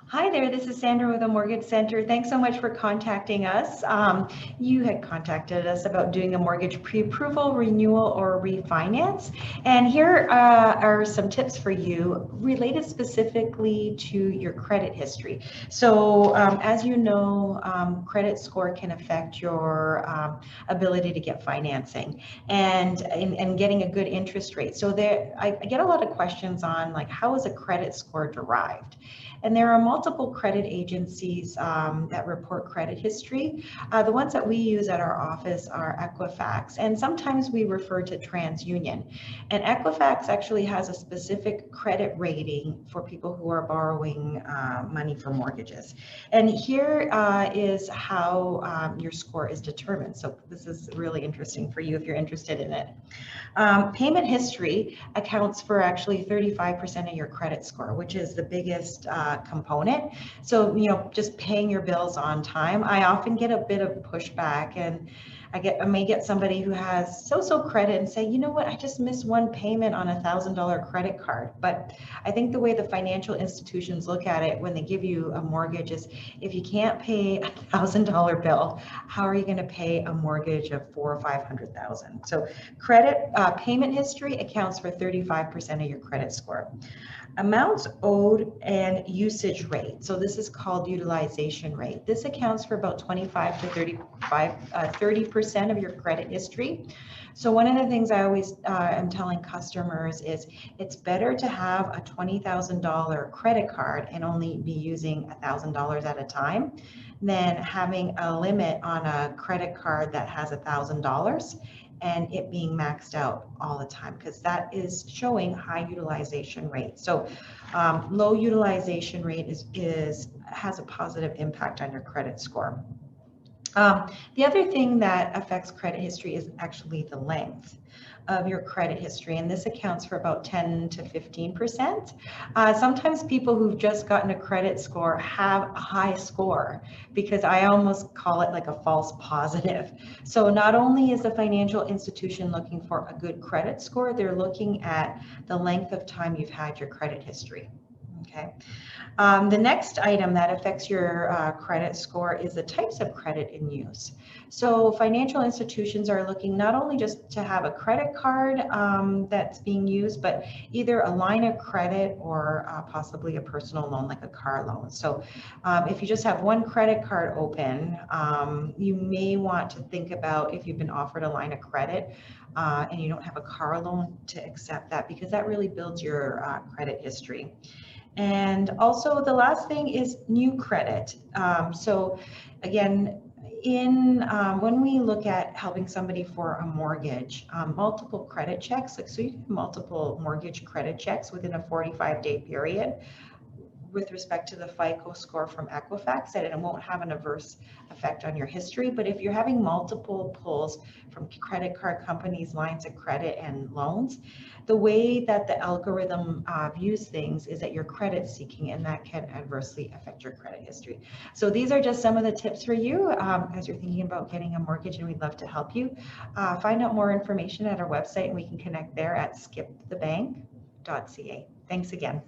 Hi there, this is Sandra with the Mortgage Center. Thanks so much for contacting us. You had contacted us about doing a mortgage pre-approval, renewal, or refinance. And here are some tips for you related specifically to your credit history. So as you know, credit score can affect your ability to get financing and getting a good interest rate. So I get a lot of questions on like, how is a credit score derived? And there are multiple credit agencies that report credit history. The ones that we use at our office are Equifax, and sometimes we refer to TransUnion. And Equifax actually has a specific credit rating for people who are borrowing money for mortgages. And here is how your score is determined. So this is really interesting for you if you're interested in it. Payment history accounts for actually 35% of your credit score, which is the biggest component. So, just paying your bills on time. I often get a bit of pushback, and I may get somebody who has so-so credit and say, you know what, I just missed one payment on $1,000 credit card. But I think the way the financial institutions look at it when they give you a mortgage is, if you can't pay $1,000 bill, how are you going to pay a mortgage of $400,000 or $500,000? So credit payment history accounts for 35% of your credit score. Amounts owed and usage rate. So this is called utilization rate. This accounts for about 25 to 30% of your credit history. So one of the things I always am telling customers is it's better to have a $20,000 credit card and only be using $1,000 at a time than having a limit on a credit card that has $1,000 and it being maxed out all the time, because that is showing high utilization rate. So low utilization rate has a positive impact on your credit score. The other thing that affects credit history is actually the length of your credit history, and this accounts for about 10 to 15%. Sometimes people who've just gotten a credit score have a high score, because I almost call it like a false positive. So not only is the financial institution looking for a good credit score, they're looking at the length of time you've had your credit history. Okay. The next item that affects your credit score is the types of credit in use. So financial institutions are looking not only just to have a credit card that's being used, but either a line of credit or possibly a personal loan, like a car loan. So if you just have one credit card open, you may want to think about, if you've been offered a line of credit and you don't have a car loan, to accept that, because that really builds your credit history. And also the last thing is new credit. So again, when we look at helping somebody for a mortgage, multiple credit checks, so you can do multiple mortgage credit checks within a 45-day period with respect to the FICO score from Equifax, and it won't have an adverse effect on your history. But if you're having multiple pulls from credit card companies, lines of credit, and loans, the way that the algorithm views things is that you're credit seeking, and that can adversely affect your credit history. So these are just some of the tips for you as you're thinking about getting a mortgage, and we'd love to help you. Find out more information at our website, and we can connect there at skipthebank.ca. Thanks again.